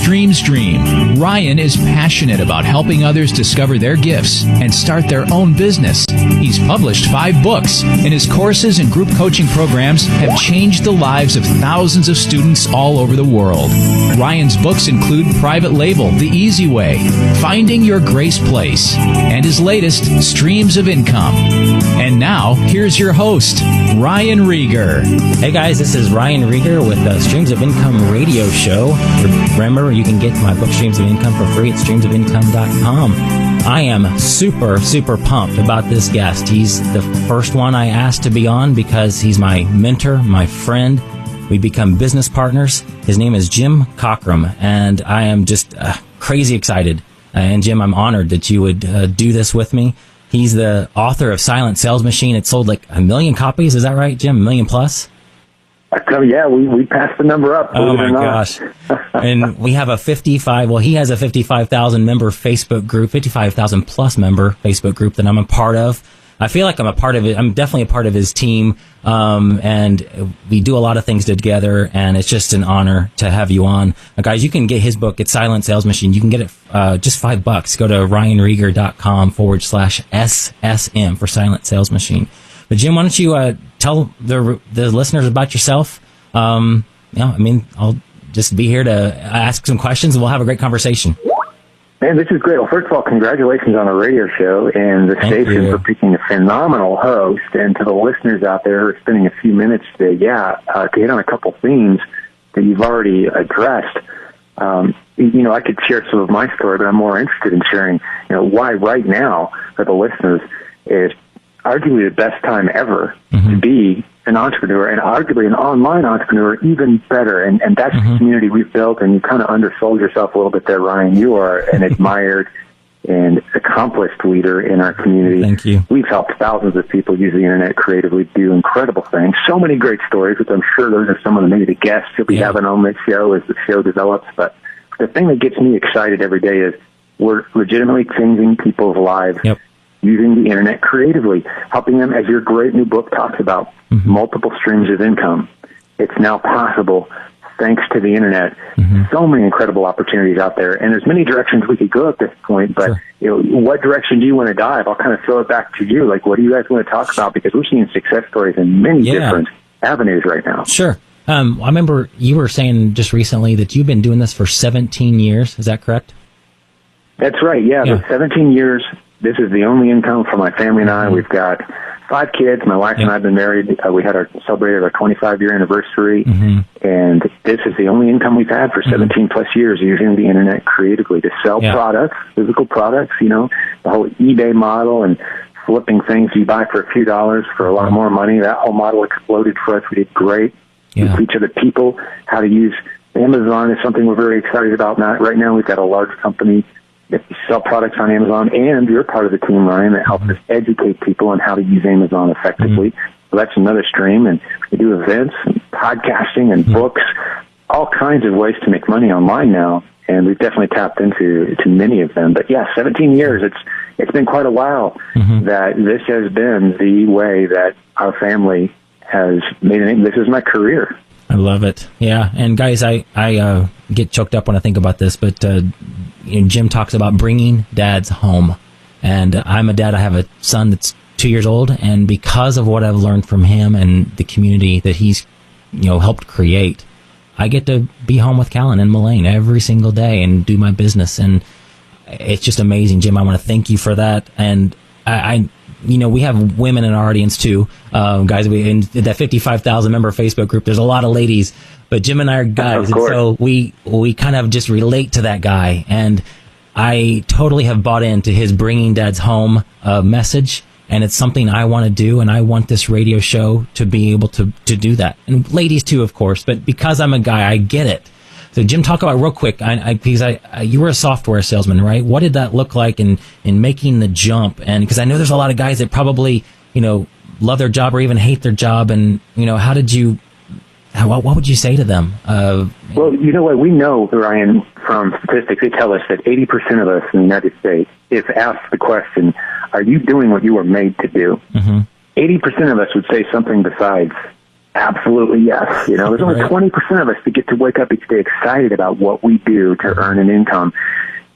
Extreme Stream. Ryan is passionate about helping others discover their gifts and start their own business. He's published 5 books, and his courses and group coaching programs have changed the lives of thousands of students all over the world. Ryan's books include Private Label, The Easy Way, Finding Your Grace Place, and his latest, Streams of Income. And now, here's your host, Ryan Rieger. Hey guys, this is Ryan Rieger with the Streams of Income radio show. Remember, you can get my book Streams of Income for free at streamsofincome.com. I am super pumped about this guest. He's the first one I asked to be on because he's my mentor, my friend. We become business partners. His name is Jim Cockrum, and I am just crazy excited. And Jim, I'm honored that you would do this with me. He's the author of Silent Sales Machine. It sold like 1 million copies. Is that right, Jim? 1 million plus? Yeah, we passed the number up. Oh my gosh. And we have he has a 55,000 member Facebook group, 55,000 plus member Facebook group that I'm a part of. I feel like I'm a part of it. I'm definitely a part of his team. And we do a lot of things together, and it's just an honor to have you on. Guys, you can get his book at Silent Sales Machine. You can get it just $5. Go to ryanrieger.com/SSM for Silent Sales Machine. But Jim, why don't you tell the listeners about yourself? I'll just be here to ask some questions, and we'll have a great conversation. Man, this is great. Well, first of all, congratulations on the radio show and the station for picking a phenomenal host. And to the listeners out there who are spending a few minutes today, to hit on a couple themes that you've already addressed. I could share some of my story, but I'm more interested in sharing, why right now for the listeners is arguably the best time ever to be an entrepreneur, and arguably an online entrepreneur even better. And that's the community we've built, and you kind of undersold yourself a little bit there, Ryan. You are an admired and accomplished leader in our community. Thank you. We've helped thousands of people use the internet creatively do incredible things. So many great stories, which I'm sure those are some of maybe the guests you'll be having on this show as the show develops. But the thing that gets me excited every day is we're legitimately changing people's lives. Yep. Using the internet creatively, helping them, as your great new book talks about, multiple streams of income. It's now possible thanks to the internet. So many incredible opportunities out there, and there's many directions we could go at this point, but what direction do you want to dive? I'll kind of throw it back to you. Like, what do you guys want to talk about? Because we're seeing success stories in many different avenues right now. Sure. I remember you were saying just recently that you've been doing this for 17 years. Is that correct? That's right, for 17 years. This is the only income for my family and I. We've got 5 kids. My wife and I have been married. We celebrated our 25-year anniversary, and this is the only income we've had for 17 plus years, using the internet creatively to sell products, physical products. The whole eBay model and flipping things you buy for a few dollars for a lot more money. That whole model exploded for us. We did great. We teach other people how to use Amazon. Is something we're very excited about. Right now, we've got a large company that sell products on Amazon, and you're part of the team, Ryan, that helps us educate people on how to use Amazon effectively. So that's another stream, and we do events and podcasting and books, all kinds of ways to make money online now, and we've definitely tapped into many of them. But 17 years, it's been quite a while that this has been the way that our family has made a name. This is my career. I love it. Yeah, and guys, I get choked up when I think about this, but Jim talks about bringing dads home. And I'm a dad. I have a son that's 2 years old. And because of what I've learned from him and the community that he's, helped create, I get to be home with Callan and Mullane every single day and do my business. And it's just amazing, Jim. I want to thank you for that. And we have women in our audience too, guys. In that 55,000 member Facebook group, there's a lot of ladies, but Jim and I are guys, and so we kind of just relate to that guy. And I totally have bought into his bringing dads home message, and it's something I want to do, and I want this radio show to be able to do that, and ladies too, of course. But because I'm a guy, I get it. So Jim, talk about real quick, because you were a software salesman, right? What did that look like in making the jump? And because I know there's a lot of guys that probably, love their job or even hate their job. And, how did you, what would you say to them? Well, you know what? We know, Ryan, from statistics, they tell us that 80% of us in the United States, if asked the question, are you doing what you were made to do? 80% of us would say something besides, Absolutely, yes. You know, there's only 20% of us that get to wake up each day excited about what we do to earn an income.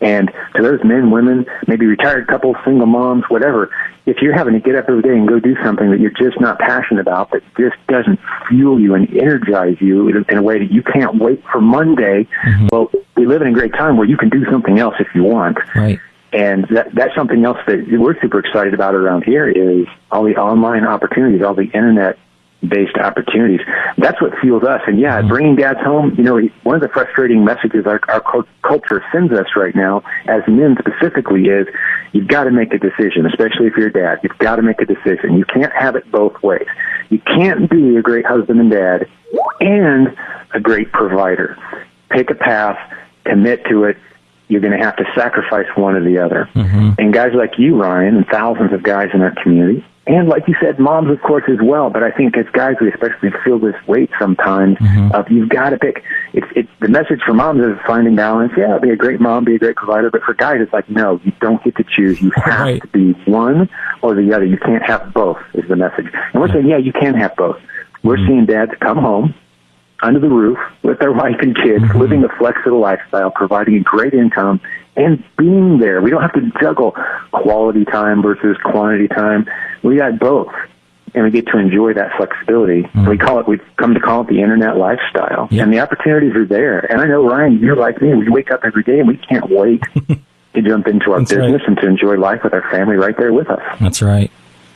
And to those men, women, maybe retired couples, single moms, whatever, if you're having to get up every day and go do something that you're just not passionate about, that just doesn't fuel you and energize you in a way that you can't wait for Monday, well, we live in a great time where you can do something else if you want. Right. And that's something else that we're super excited about around here is all the online opportunities, all the internet-based opportunities. That's what fuels us. And yeah, bringing dads home, you know, one of the frustrating messages our culture sends us right now, as men specifically, is you've got to make a decision, especially if you're a dad. You've got to make a decision. You can't have it both ways. You can't be a great husband and dad and a great provider. Pick a path, commit to it. You're going to have to sacrifice one or the other. And guys like you, Ryan, and thousands of guys in our community, and like you said, moms, of course, as well. But I think as guys, we especially feel this weight sometimes of you've got to pick. The message for moms is finding balance. Yeah, be a great mom, be a great provider. But for guys, it's like, no, you don't get to choose. You have to be one or the other. You can't have both is the message. And we're saying, yeah, you can have both. We're seeing dads come home under the roof with their wife and kids, living a flexible lifestyle, providing a great income, and being there. We don't have to juggle quality time versus quantity time. We got both, and we get to enjoy that flexibility. We've come to call it the internet lifestyle, and the opportunities are there. And I know, Ryan, you're like me. We wake up every day, and we can't wait to jump into our business and to enjoy life with our family right there with us. That's right,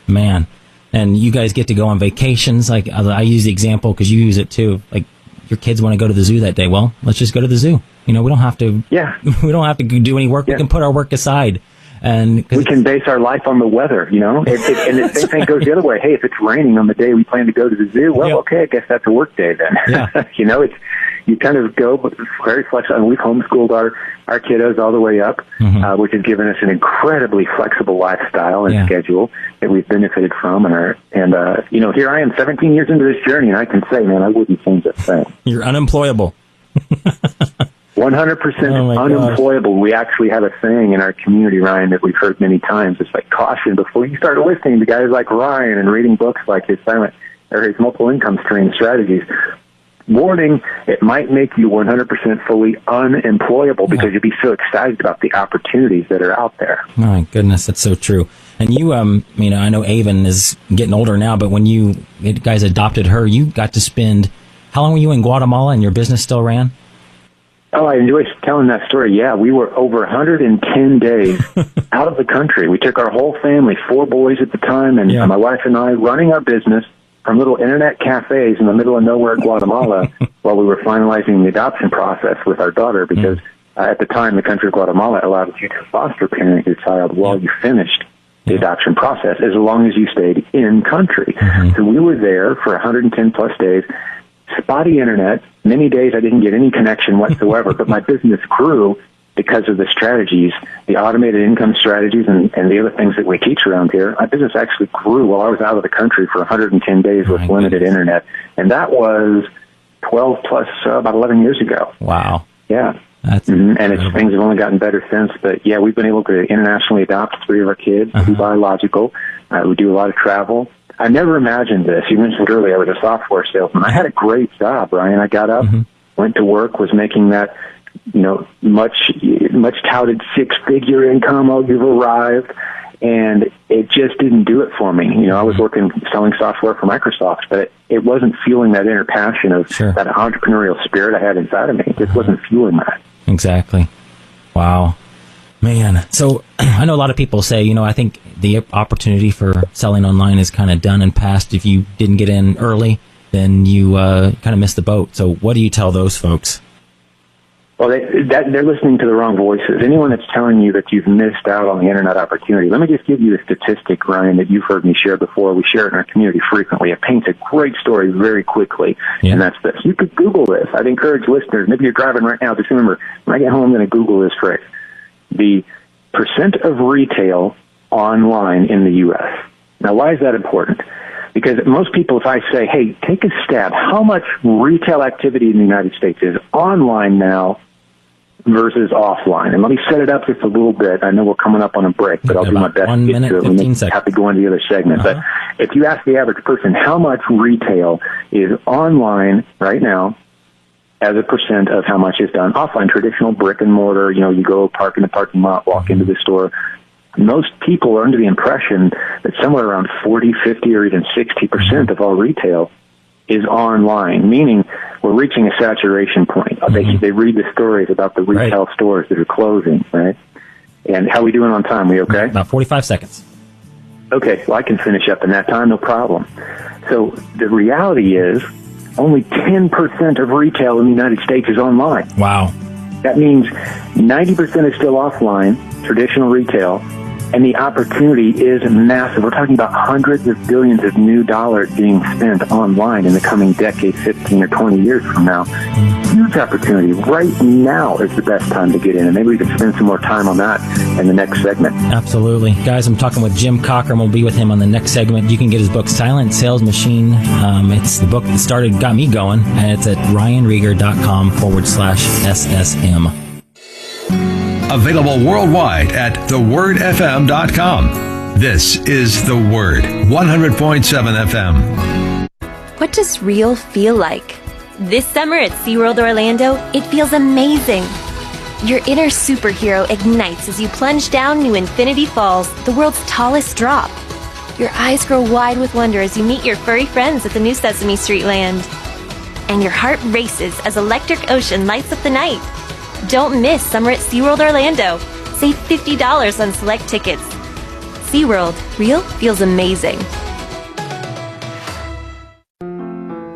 man. And you guys get to go on vacations. Like I use the example because you use it too. Like your kids want to go to the zoo that day. Well, let's just go to the zoo. You know, we don't have to. Yeah. We don't have to do any work. We can put our work aside, and we can base our life on the weather. You know, and the same thing goes the other way. Hey, if it's raining on the day we plan to go to the zoo, well, okay, I guess that's a work day then. Yeah. You know, you kind of go, but it's very flexible. And we've homeschooled our kiddos all the way up, which has given us an incredibly flexible lifestyle and schedule that we've benefited from. And you know, here I am 17 years into this journey, and I can say, man, I wouldn't change a thing. You're unemployable. 100% unemployable. We actually have a saying in our community, Ryan, that we've heard many times. It's like, caution, before you start listening to guys like Ryan and reading books like his multiple income stream strategies, warning, it might make you 100% fully unemployable because you'll be so excited about the opportunities that are out there. My goodness, that's so true. And you, you know, I know Avon is getting older now, but when you guys adopted her, you got to spend, how long were you in Guatemala and your business still ran? Oh, I enjoy telling that story. Yeah, we were over 110 days out of the country. We took our whole family, 4 boys at the time, and my wife and I, running our business from little internet cafes in the middle of nowhere, Guatemala, while we were finalizing the adoption process with our daughter, because at the time, the country of Guatemala allowed you to foster parent your child while you finished the adoption process, as long as you stayed in country. So we were there for 110 plus days. Spotty internet. Many days I didn't get any connection whatsoever, but my business grew because of the strategies, the automated income strategies and the other things that we teach around here. My business actually grew while I was out of the country for 110 days with limited internet. And that was 12 plus, about 11 years ago. Wow. Yeah. That's and things have only gotten better since. But yeah, we've been able to internationally adopt 3 of our kids, be biological. We do a lot of travel. I never imagined this. You mentioned earlier I was a software salesman. I had a great job, Ryan. I got up, went to work, was making that, you know, much touted 6-figure income. Oh, you've arrived. And it just didn't do it for me. You know, I was working, selling software for Microsoft, but it wasn't fueling that inner passion of that entrepreneurial spirit I had inside of me. It just wasn't fueling that. Exactly. Wow. Man, so I know a lot of people say, you know, I think the opportunity for selling online is kind of done and past. If you didn't get in early, then you kind of missed the boat. So what do you tell those folks? Well, they're listening to the wrong voices. Anyone that's telling you that you've missed out on the internet opportunity, let me just give you a statistic, Ryan, that you've heard me share before. We share it in our community frequently. It paints a great story very quickly, and that's this. You could Google this. I'd encourage listeners, maybe you're driving right now, just remember, when I get home, I'm going to Google this phrase. The percent of retail online in the U.S. Now, why is that important? Because most people, if I say, hey, take a stab, how much retail activity in the United States is online now versus offline? And let me set it up just a little bit. I know we're coming up on a break, but I'll do my best to get to it. We have to go into the other segment. But if you ask the average person how much retail is online right now as a percent of how much is done offline, traditional brick and mortar, you go park in the parking lot, walk into the store, most people are under the impression that somewhere around 40, 50, or even 60% of all retail is online, meaning we're reaching a saturation point. They read the stories about the retail stores that are closing, right? And how we doing on time? We okay? About 45 seconds. Okay, well, I can finish up in that time, no problem. So the reality is only 10% of retail in the United States is online. Wow. That means 90% is still offline, traditional retail, and the opportunity is massive. We're talking about hundreds of billions of new dollars being spent online in the coming decade, 15 or 20 years from now. Huge opportunity. Right now is the best time to get in, and maybe we can spend some more time on that in the next segment. Absolutely. Guys, I'm talking with Jim Cockrum. We'll be with him on the next segment. You can get his book, Silent Sales Machine. It's the book that got me going, and it's at ryanrieger.com/SSM. Available worldwide at thewordfm.com. This is The Word, 100.7 FM. What does real feel like? This summer at SeaWorld Orlando, it feels amazing. Your inner superhero ignites as you plunge down New Infinity Falls, the world's tallest drop. Your eyes grow wide with wonder as you meet your furry friends at the new Sesame Street land. And your heart races as Electric Ocean lights up the night. Don't miss Summer at SeaWorld Orlando. Save $50 on select tickets. SeaWorld, real feels amazing.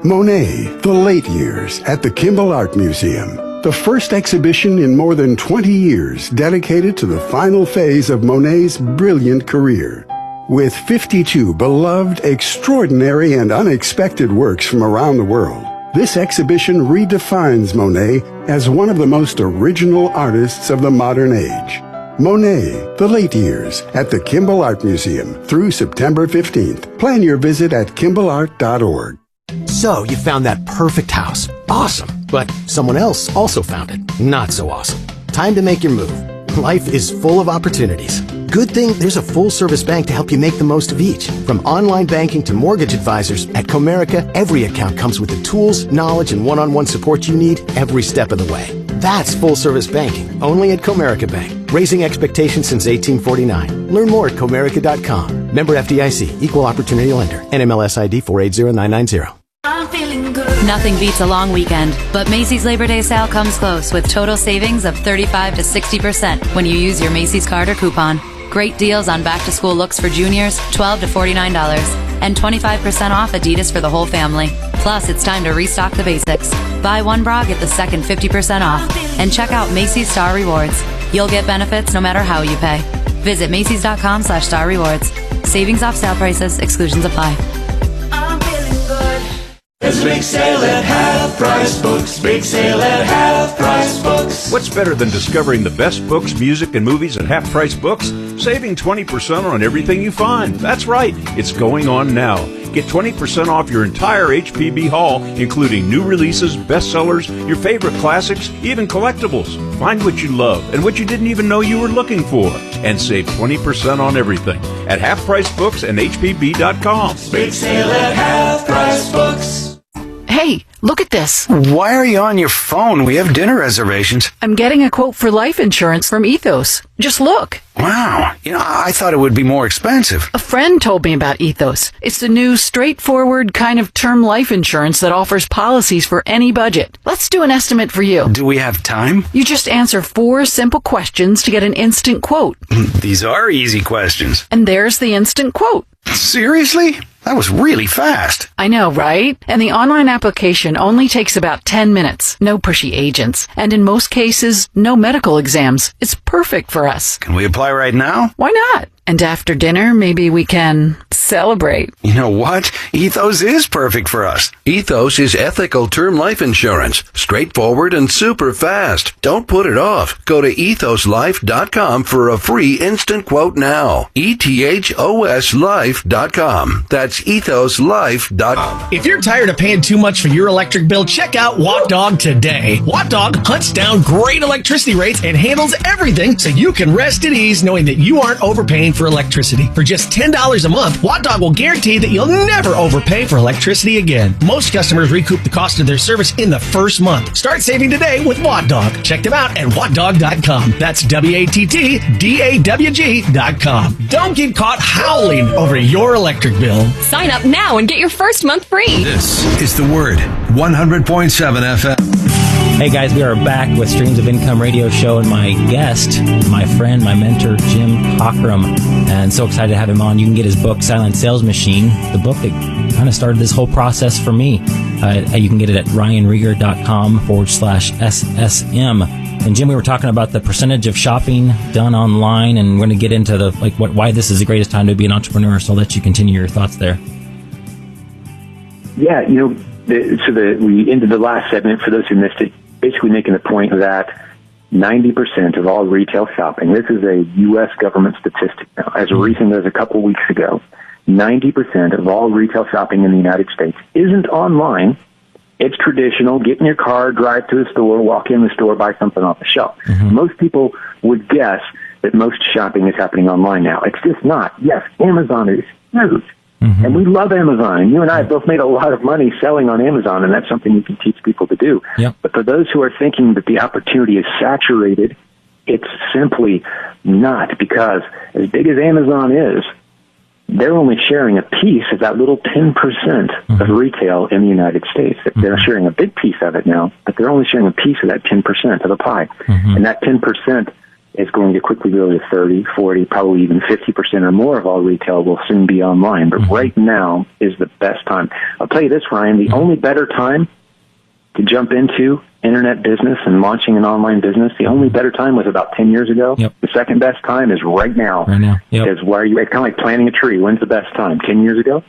Monet, The Late Years at the Kimball Art Museum. The first exhibition in more than 20 years dedicated to the final phase of Monet's brilliant career. With 52 beloved, extraordinary, and unexpected works from around the world, this exhibition redefines Monet as one of the most original artists of the modern age. Monet, The Late Years at the Kimball Art Museum through September 15th. Plan your visit at kimballart.org. So, you found that perfect house. Awesome. But someone else also found it. Not so awesome. Time to make your move. Life is full of opportunities. Good thing there's a full-service bank to help you make the most of each. From online banking to mortgage advisors, at Comerica, every account comes with the tools, knowledge, and one-on-one support you need every step of the way. That's full-service banking, only at Comerica Bank. Raising expectations since 1849. Learn more at Comerica.com. Member FDIC, Equal Opportunity Lender. NMLS ID 480990. I'm feeling good. Nothing beats a long weekend, but Macy's Labor Day sale comes close with total savings of 35 to 60% when you use your Macy's card or coupon. Great deals on back-to-school looks for juniors, $12 to $49, and 25% off Adidas for the whole family. Plus, it's time to restock the basics. Buy one bra, get the second 50% off, and check out Macy's Star Rewards. You'll get benefits no matter how you pay. Visit Macys.com/Star Rewards. Savings off sale prices. Exclusions apply. I'm feeling good. There's a big sale at Half Price Books. Big sale at Half Price Books. What's better than discovering the best books, music, and movies at Half Price Books? Saving 20% on everything you find. That's right. It's going on now. Get 20% off your entire HPB haul, including new releases, bestsellers, your favorite classics, even collectibles. Find what you love and what you didn't even know you were looking for. And save 20% on everything at Half Price Books and HPB.com. Big sale at Half Price Books. Hey, look at this. Why are you on your phone? We have dinner reservations. I'm getting a quote for life insurance from Ethos. Just look. Wow. I thought it would be more expensive. A friend told me about Ethos. It's the new straightforward kind of term life insurance that offers policies for any budget. Let's do an estimate for you. Do we have time? You just answer 4 simple questions to get an instant quote. These are easy questions. And there's the instant quote. Seriously? That was really fast. I know, right? And the online application only takes about 10 minutes. No pushy agents. And in most cases, no medical exams. It's perfect for us. Can we apply right now? Why not? And after dinner, maybe we can celebrate. You know what? Ethos is perfect for us. Ethos is ethical term life insurance. Straightforward and super fast. Don't put it off. Go to ethoslife.com for a free instant quote now. ETHOSlife.com. That's ethoslife.com. If you're tired of paying too much for your electric bill, check out WattDog today. WattDog hunts down great electricity rates and handles everything so you can rest at ease knowing that you aren't overpaying for electricity. For just $10 a month, Watt Dog will guarantee that you'll never overpay for electricity again. Most customers recoup the cost of their service in the first month. Start saving today with Watt Dog. Check them out at wattdog.com. That's WATTDAWG.com. Don't get caught howling over your electric bill. Sign up now and get your first month free. This is The Word, 100.7 FM. Hey guys, we are back with Streams of Income Radio Show, and my guest, my friend, my mentor, Jim Cockrum, and so excited to have him on. You can get his book, Silent Sales Machine, the book that kind of started this whole process for me. You can get it at ryanrieger.com/SSM. And Jim, we were talking about the percentage of shopping done online, and we're going to get into the why this is the greatest time to be an entrepreneur. So I'll let you continue your thoughts there. Yeah, we ended the last segment, for those who missed it, basically making the point that 90% of all retail shopping, this is a U.S. government statistic now, as recent as a couple weeks ago, 90% of all retail shopping in the United States isn't online. It's traditional. Get in your car, drive to the store, walk in the store, buy something off the shelf. Most people would guess that most shopping is happening online now. It's just not. Yes, Amazon is huge. And we love Amazon. You and I have both made a lot of money selling on Amazon, and that's something you can teach people to do. Yep. But for those who are thinking that the opportunity is saturated, it's simply not, because as big as Amazon is, they're only sharing a piece of that little 10% of retail in the United States. They're sharing a big piece of it now, but they're only sharing a piece of that 10% of the pie. And that 10% is going to quickly go to 30, 40, probably even 50% or more of all retail will soon be online. But right now is the best time. I'll tell you this, Ryan, the only better time to jump into internet business and launching an online business, the only better time was about 10 years ago. The second best time is right now. Because it's kind of like planting a tree. When's the best time? 10 years ago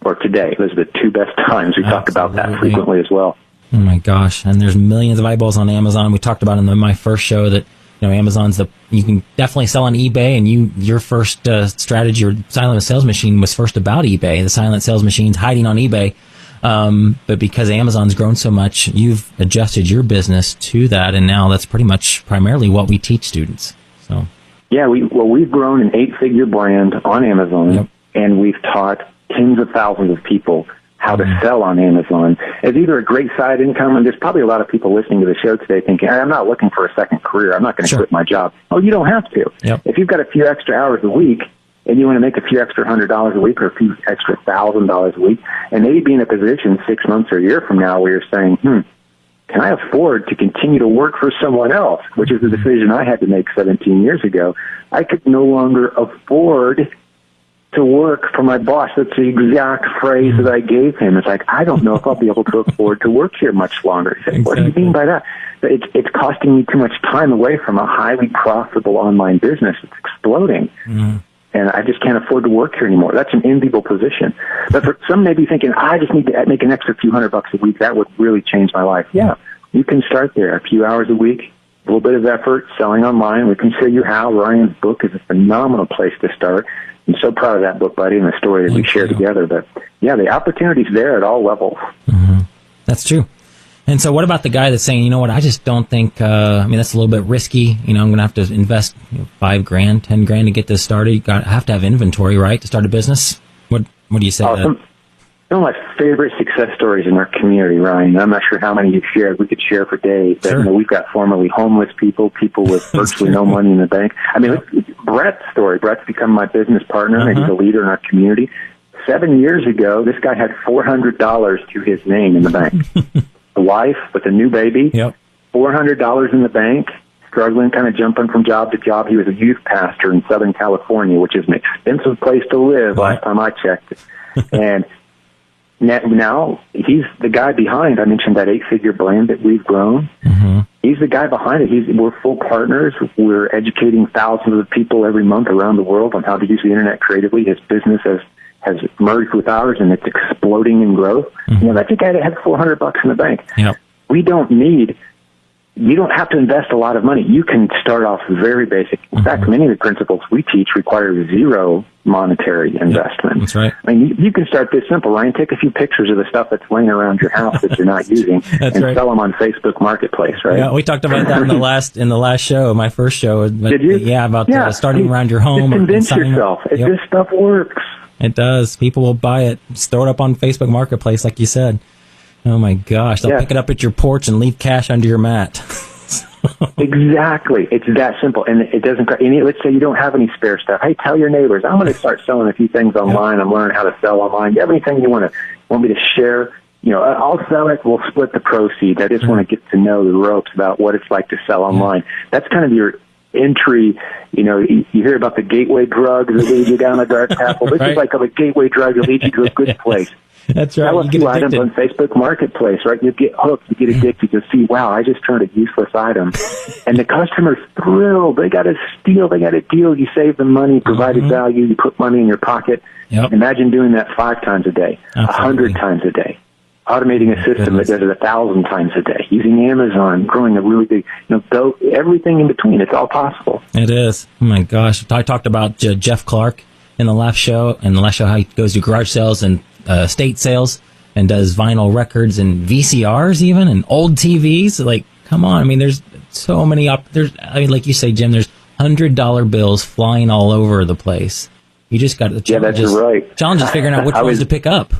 or today? Those are the two best times. We talk about that frequently as well. Oh my gosh. And there's millions of eyeballs on Amazon. We talked about in my first show that Amazon's you can definitely sell on eBay, and your first strategy, your silent sales machine, was first about eBay. The silent sales machine's hiding on eBay. But because Amazon's grown so much, you've adjusted your business to that, and now that's pretty much primarily what we teach students. So, yeah, we've grown an 8-figure brand on Amazon, and we've taught tens of thousands of people how to sell on Amazon as either a great side income, and there's probably a lot of people listening to the show today thinking, I'm not looking for a second career. I'm not going to quit my job. Oh, you don't have to. If you've got a few extra hours a week and you want to make a few extra $100 a week or a few extra $1,000 a week, and maybe be in a position 6 months or a year from now where you're saying, can I afford to continue to work for someone else, which is the decision I had to make 17 years ago. I could no longer afford to work for my boss. That's the exact phrase that I gave him. It's like, I don't know if I'll be able to afford to work here much longer. He said, what do you mean by that? It's costing me too much time away from a highly profitable online business. It's exploding. And I just can't afford to work here anymore. That's an enviable position. But for some may be thinking, I just need to make an extra few $100 a week. That would really change my life. Yeah, you can start there. A few hours a week, a little bit of effort, selling online. We can show you how. Ryan's book is a phenomenal place to start. I'm so proud of that book, buddy, and the story that we share together. But yeah, the opportunity's there at all levels. That's true. And so what about the guy that's saying, you know what, I just don't think, that's a little bit risky. I'm going to have to invest $5,000, $10,000 to get this started. I have to have inventory, right, to start a business? What do you say to that? Some of my favorite success stories in our community, Ryan, I'm not sure how many you've shared. We could share for days. But, we've got formerly homeless people with virtually no money in the bank. Brett's story. Brett's become my business partner, and he's a leader in our community. 7 years ago, this guy had $400 to his name in the bank. A wife with a new baby, $400 in the bank, struggling, kind of jumping from job to job. He was a youth pastor in Southern California, which is an expensive place to live last time I checked. And now he's the guy behind, I mentioned that 8-figure brand that we've grown. He's the guy behind it. We're full partners. We're educating thousands of people every month around the world on how to use the internet creatively. His business has merged with ours, and it's exploding in growth. That's a guy that had $400 in the bank. We don't need you don't have to invest a lot of money. You can start off very basic. In fact, many of the principles we teach require zero monetary investment. That's right. I mean, you can start this simple, Ryan. Take a few pictures of the stuff that's laying around your house that you're not using and sell them on Facebook Marketplace, right? Yeah, we talked about that in the last show, my first show. But, Did you? Yeah, about starting around your home. Just convince yourself. This stuff works. It does. People will buy it. Just throw it up on Facebook Marketplace, like you said. Oh, my gosh. They'll pick it up at your porch and leave cash under your mat. Exactly. It's that simple. And it doesn't, let's say you don't have any spare stuff. Hey, tell your neighbors, I'm going to start selling a few things online. I'm learning how to sell online. Do you have anything you want me to share? I'll sell it. We'll split the proceeds. I just want to get to know the ropes about what it's like to sell online. That's kind of your entry. You hear about the gateway drug that leads you down a dark path. Well, this is like a gateway drug that leads you to a good place. That's right. Sell a few items on Facebook Marketplace, right? You get hooked, you get addicted. You see, wow, I just turned a useless item. And the customer's thrilled. They got a steal. They got a deal. You save them money, provided value. You put money in your pocket. Yep. Imagine doing that 5 times a day, 100 times a day. Automating a system that does it 1,000 times a day. Using Amazon, growing a really big, everything in between. It's all possible. It is. Oh, my gosh. I talked about Jeff Clark in the last show, how he goes to garage sales and estate sales and does vinyl records and VCRs even and old TVs. Like, come on. I mean, there's so many like you say, Jim, there's $100 bills flying all over the place. You just got the challenge. Yeah, that's right. Challenge is figuring out which ones to pick up.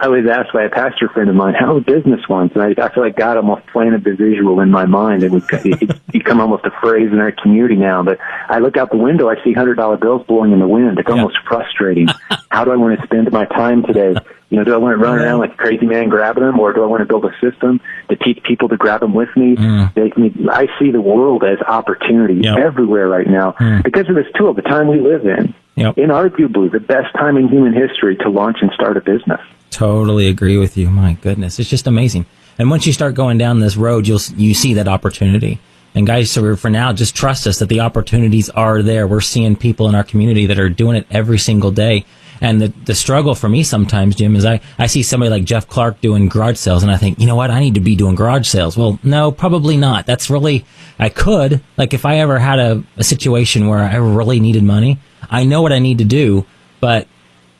I was asked by a pastor friend of mine, how's business ones? And I feel like God almost planted the visual in my mind, and it's become almost a phrase in our community now. But I look out the window, I see $100 bills blowing in the wind. It's almost frustrating. How do I want to spend my time today? Do I want to run around like a crazy man grabbing them, or do I want to build a system to teach people to grab them with me? I see the world as opportunity everywhere right now because of this tool, the time we live in. Inarguably the best time in human history to launch and start a business. Totally agree with you. My goodness, it's just amazing. And once you start going down this road, you see that opportunity. And guys, so for now, just trust us that the opportunities are there. We're seeing people in our community that are doing it every single day. And the struggle for me sometimes, Jim, is I see somebody like Jeff Clark doing garage sales, and I think, you know what, I need to be doing garage sales. Well, no, probably not. That's really, I could. Like if I ever had a situation where I really needed money, I know what I need to do, but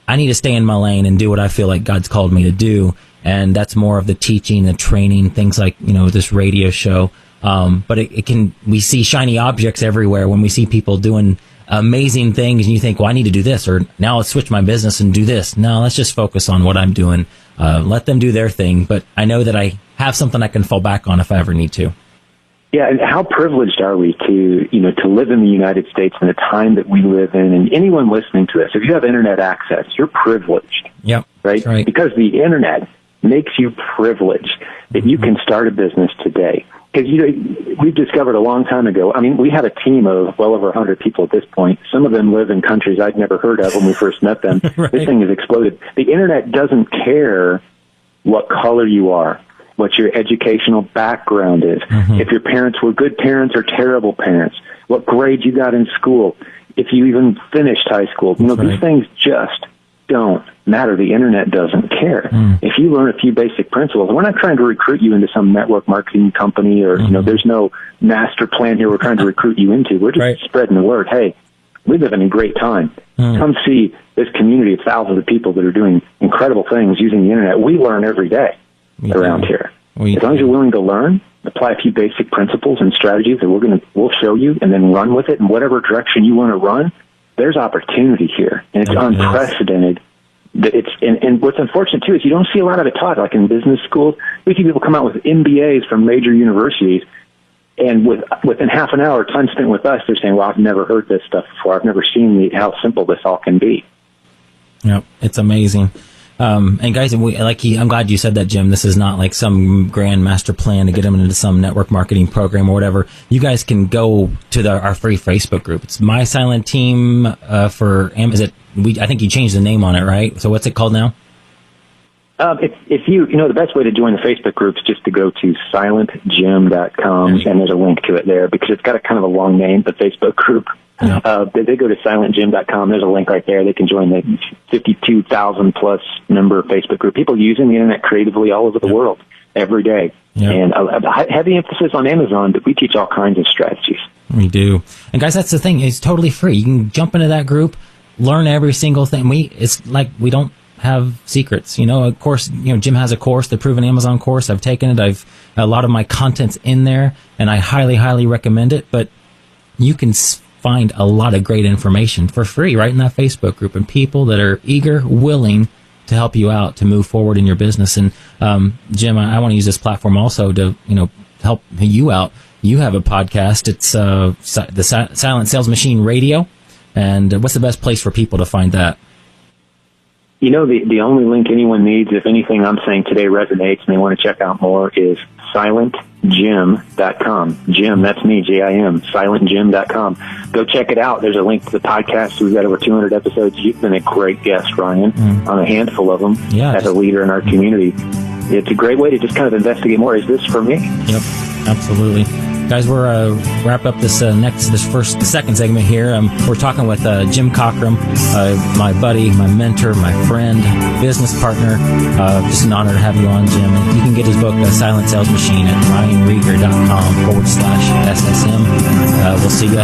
I need to stay in my lane and do what I feel like God's called me to do. And that's more of the teaching, the training, things like, this radio show. But we see shiny objects everywhere when we see people doing amazing things, and you think, well, I need to do this, or now let's switch my business and do this. No, let's just focus on what I'm doing. Let them do their thing. But I know that I have something I can fall back on if I ever need to. Yeah, and how privileged are we to live in the United States in the time that we live in? And anyone listening to this, if you have internet access, you're privileged. Yep. Right? Because the internet makes you privileged that you can start a business today. Because we've discovered a long time ago. I mean, we have a team of well over 100 people at this point. Some of them live in countries I'd never heard of when we first met them. Right. This thing has exploded. The internet doesn't care what color you are, what your educational background is, if your parents were good parents or terrible parents, what grades you got in school, if you even finished high school. These things just don't matter. The internet doesn't care. If you learn a few basic principles, we're not trying to recruit you into some network marketing company or, there's no master plan here we're trying to recruit you into. We're just spreading the word. Hey, we live in a great time. Come see this community of thousands of people that are doing incredible things using the internet. We learn every day around here. As long as you're willing to learn, apply a few basic principles and strategies that we'll show you, and then run with it in whatever direction you want to run, there's opportunity here. And it's unprecedented. And what's unfortunate, too, is you don't see a lot of it taught. Like in business schools, we see people come out with MBAs from major universities, and within half an hour, time spent with us, they're saying, well, I've never heard this stuff before. I've never seen how simple this all can be. Yep, it's amazing. And guys, I'm glad you said that, Jim. This is not like some grand master plan to get them into some network marketing program or whatever. You guys can go to our free Facebook group. It's My Silent Team I think you changed the name on it, right? So what's it called now? If the best way to join the Facebook group is just to go to silentjim.com, and there's a link to it there because it's got a kind of a long name, the Facebook group. Yeah. They go to silentjim.com. There's a link right there. They can join the 52,000 plus member Facebook group. People using the internet creatively all over the world. every day. Yep. And a heavy emphasis on Amazon, but we teach all kinds of strategies. We do. And guys, that's the thing. It's totally free. You can jump into that group, learn every single thing. It's like we don't have secrets. Of course, Jim has a course, the Proven Amazon course. I've taken it. A lot of my content's in there, and I highly, highly recommend it. But you can find a lot of great information for free right in that Facebook group, and people that are eager, willing to help you out to move forward in your business. And Jim, I want to use this platform also to help you out. You have a podcast. It's the Silent Sales Machine Radio. And what's the best place for people to find that? The only link anyone needs, if anything I'm saying today resonates and they want to check out more, is silentjim.com. Jim, that's me, Jim, silentjim.com. Go check it out. There's a link to the podcast. We've got over 200 episodes. You've been a great guest, Ryan, on a handful of them as a leader in our community. It's a great way to just kind of investigate more. Is this for me? Yep, absolutely. Guys, we're wrap up the second segment here. We're talking with Jim Cockrum, my buddy, my mentor, my friend, business partner. Just an honor to have you on, Jim. And you can get his book, Silent Sales Machine, at ryanrieger.com/SSM. We'll see you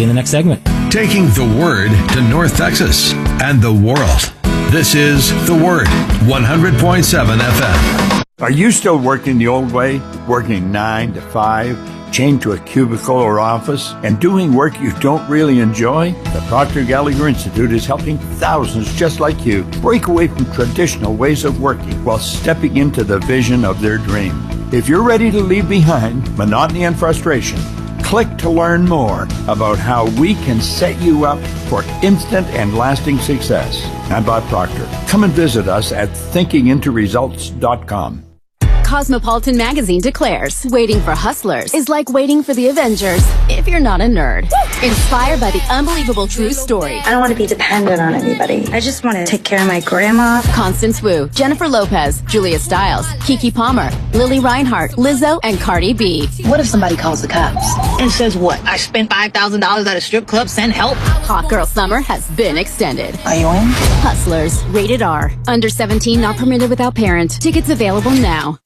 in the next segment. Taking the Word to North Texas and the world. This is The Word, 100.7 FM. Are you still working the old way, working 9 to 5, chained to a cubicle or office, and doing work you don't really enjoy? The Procter Gallagher Institute is helping thousands just like you break away from traditional ways of working while stepping into the vision of their dream. If you're ready to leave behind monotony and frustration, click to learn more about how we can set you up for instant and lasting success. I'm Bob Proctor. Come and visit us at thinkingintoresults.com. Cosmopolitan Magazine declares, waiting for hustlers is like waiting for the Avengers if you're not a nerd. Inspired by the unbelievable true story. I don't want to be dependent on anybody. I just want to take care of my grandma. Constance Wu, Jennifer Lopez, Julia Stiles, Keke Palmer, Lily Reinhart, Lizzo, and Cardi B. What if somebody calls the cops and says what? I spent $5,000 at a strip club, send help. Hot Girl Summer has been extended. Are you in? Hustlers, rated R. Under 17, not permitted without parent. Tickets available now.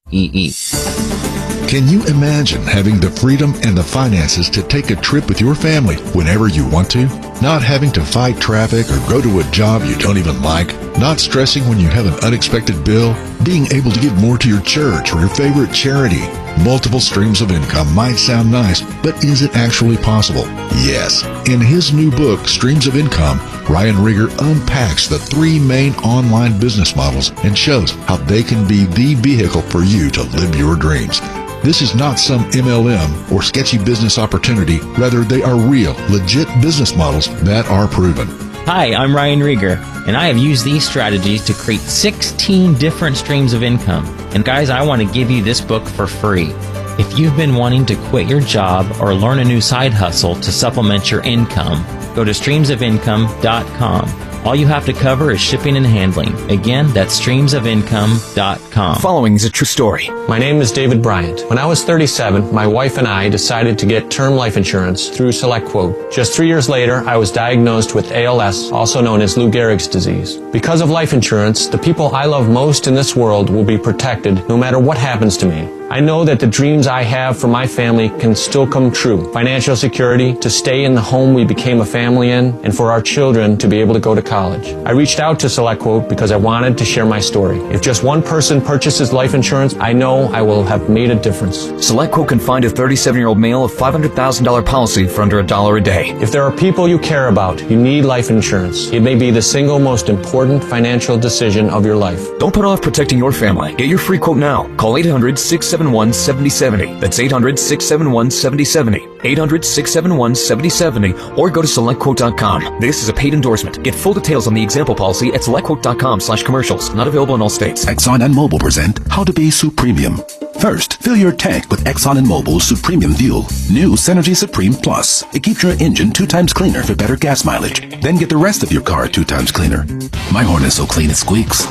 Can you imagine having the freedom and the finances to take a trip with your family whenever you want to? Not having to fight traffic or go to a job you don't even like? Not stressing when you have an unexpected bill? Being able to give more to your church or your favorite charity? Multiple streams of income might sound nice, but is it actually possible? Yes. In his new book, Streams of Income, Ryan Rieger unpacks the 3 main online business models and shows how they can be the vehicle for you to live your dreams. This is not some MLM or sketchy business opportunity. Rather, they are real, legit business models that are proven. Hi, I'm Ryan Rieger, and I have used these strategies to create 16 different streams of income. And guys, I want to give you this book for free. If you've been wanting to quit your job or learn a new side hustle to supplement your income, go to streamsofincome.com. All you have to cover is shipping and handling. Again, that's streamsofincome.com. Following is a true story. My name is David Bryant. When I was 37, my wife and I decided to get term life insurance through SelectQuote. Just 3 years later, I was diagnosed with ALS, also known as Lou Gehrig's disease. Because of life insurance, the people I love most in this world will be protected no matter what happens to me. I know that the dreams I have for my family can still come true. Financial security, to stay in the home we became a family in, and for our children to be able to go to college. I reached out to SelectQuote because I wanted to share my story. If just one person purchases life insurance, I know I will have made a difference. SelectQuote can find a 37-year-old male a $500,000 policy for under $1 a day. If there are people you care about, you need life insurance. It may be the single most important financial decision of your life. Don't put off protecting your family. Get your free quote now. Call 800-671-7070. That's 800-671-7070. 800-671-7070. Or go to SelectQuote.com. This is a paid endorsement. Get full details on the example policy at SelectQuote.com/commercials. Not available in all states. Exxon and Mobil present How to Be Supremium. First, fill your tank with Exxon and Mobil's Supremium Fuel. New Synergy Supreme Plus. It keeps your engine 2 times cleaner for better gas mileage. Then get the rest of your car 2 times cleaner. My horn is so clean it squeaks.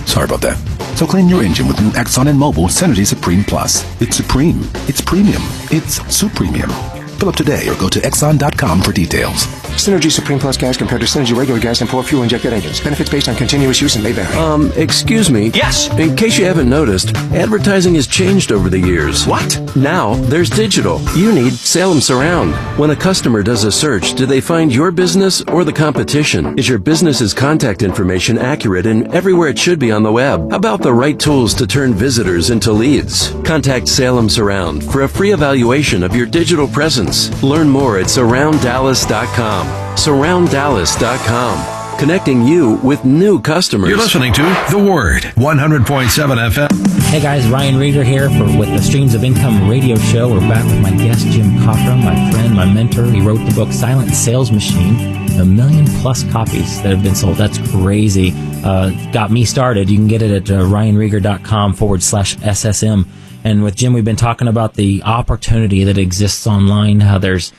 Sorry about that. So clean your engine with new Exxon and Mobil Synergy Supreme Plus. It's supreme. It's premium. It's Supremium. Fill up today or go to Exxon.com for details. Synergy Supreme Plus gas compared to Synergy regular gas and 4 fuel-injected engines. Benefits based on continuous use and may vary. Excuse me. Yes. In case you haven't noticed, advertising has changed over the years. What? Now, there's digital. You need Salem Surround. When a customer does a search, do they find your business or the competition? Is your business's contact information accurate and everywhere it should be on the web? How about the right tools to turn visitors into leads? Contact Salem Surround for a free evaluation of your digital presence. Learn more at surrounddallas.com. surrounddallas.com, connecting you with new customers. You're listening to The Word, 100.7 FM. Hey guys, Ryan Rieger here with the Streams of Income radio show. We're back with my guest, Jim Cochran, my friend, my mentor. He wrote the book Silent Sales Machine, 1 million plus copies that have been sold. That's crazy. Got me started. You can get it at ryanrieger.com/SSM. And with Jim, we've been talking about the opportunity that exists online, how there's,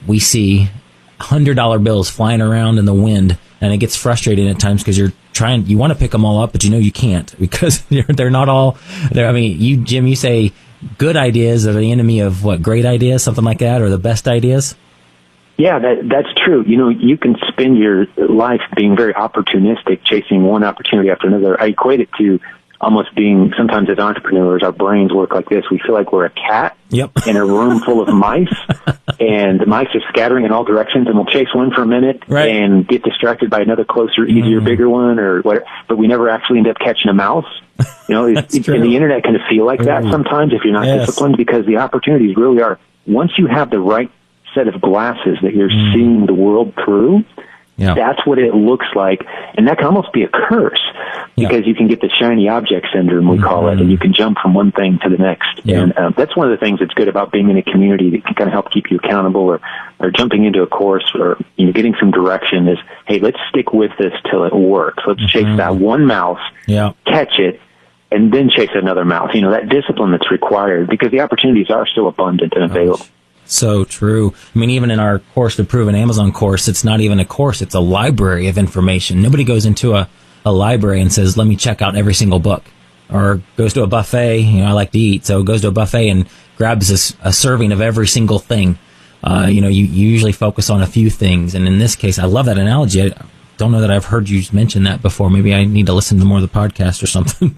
we see $100 bills flying around in the wind, and it gets frustrating at times because you want to pick them all up, but you can't because they're not all there. I mean, Jim, you say good ideas are the enemy of what? Great ideas, something like that, or the best ideas? Yeah, that's true. You can spend your life being very opportunistic, chasing one opportunity after another. I equate it to almost being, sometimes as entrepreneurs, our brains work like this. We feel like we're a cat in a room full of mice, and the mice are scattering in all directions, and we'll chase one for a minute and get distracted by another closer, easier, bigger one, or whatever. But we never actually end up catching a mouse. And the internet can feel like that sometimes if you're not disciplined, because the opportunities really are, once you have the right set of glasses that you're seeing the world through, that's what it looks like. And that can almost be a curse because you can get the shiny object syndrome, we call it, and you can jump from one thing to the next. And that's one of the things that's good about being in a community that can kind of help keep you accountable, or jumping into a course, or getting some direction is, hey, let's stick with this till it works. Let's chase that one mouse, catch it, and then chase another mouse. That discipline that's required, because the opportunities are so abundant and available. So true. I mean, even in our Course to Prove an Amazon course, it's not even a course, it's a library of information. Nobody goes into a library and says, let me check out every single book, or goes to a buffet. I like to eat, so goes to a buffet and grabs a serving of every single thing. You usually focus on a few things. And in this case, I love that analogy. I don't know that I've heard you mention that before. Maybe I need to listen to more of the podcast or something.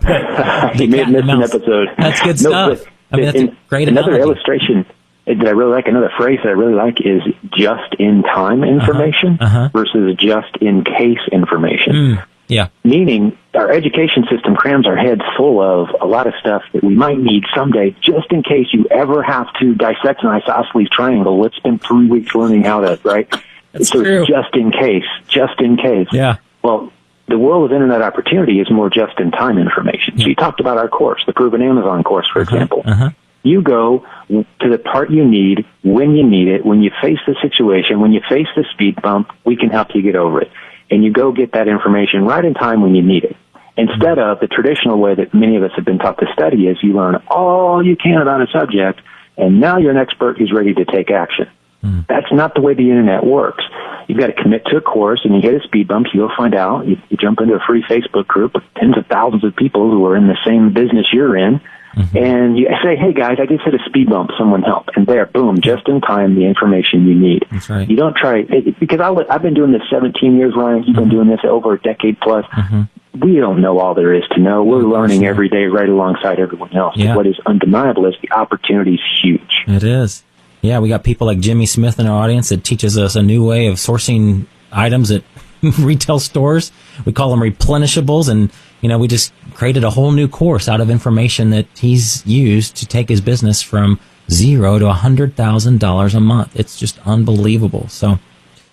You may have missed an episode. That's good stuff. That's a great another analogy. Illustration that I really like, another phrase that I really like, is just-in-time information versus just-in-case information. Meaning, our education system crams our heads full of a lot of stuff that we might need someday, just in case you ever have to dissect an isosceles triangle. Let's spend 3 weeks learning how to, right? That's so true. It's just in case. Yeah. Well, the world of internet opportunity is more just-in-time information. So you talked about our course, the Proven Amazon course, for example. You go to the part you need when you need it. When you face the situation, when you face the speed bump, we can help you get over it. And you go get that information right in time when you need it. Instead of the traditional way that many of us have been taught to study, is you learn all you can about a subject, and now you're an expert who's ready to take action. That's not the way the internet works. You've got to commit to a course, and you hit a speed bump, you go find out. You jump into a free Facebook group with tens of thousands of people who are in the same business you're in, and you say, hey, guys, I just hit a speed bump. Someone help. And there, boom, just in time, the information you need. That's right. You don't try, because I've been doing this 17 years, Ryan. You've been doing this over a decade plus. We don't know all there is to know. We're learning every day right alongside everyone else. Yeah. What is undeniable is the opportunity is huge. It is. Yeah, we got people like Jimmy Smith in our audience that teaches us a new way of sourcing items at retail stores. We call them replenishables, and we just created a whole new course out of information that he's used to take his business from $0 to $100,000 a month. It's just unbelievable. So,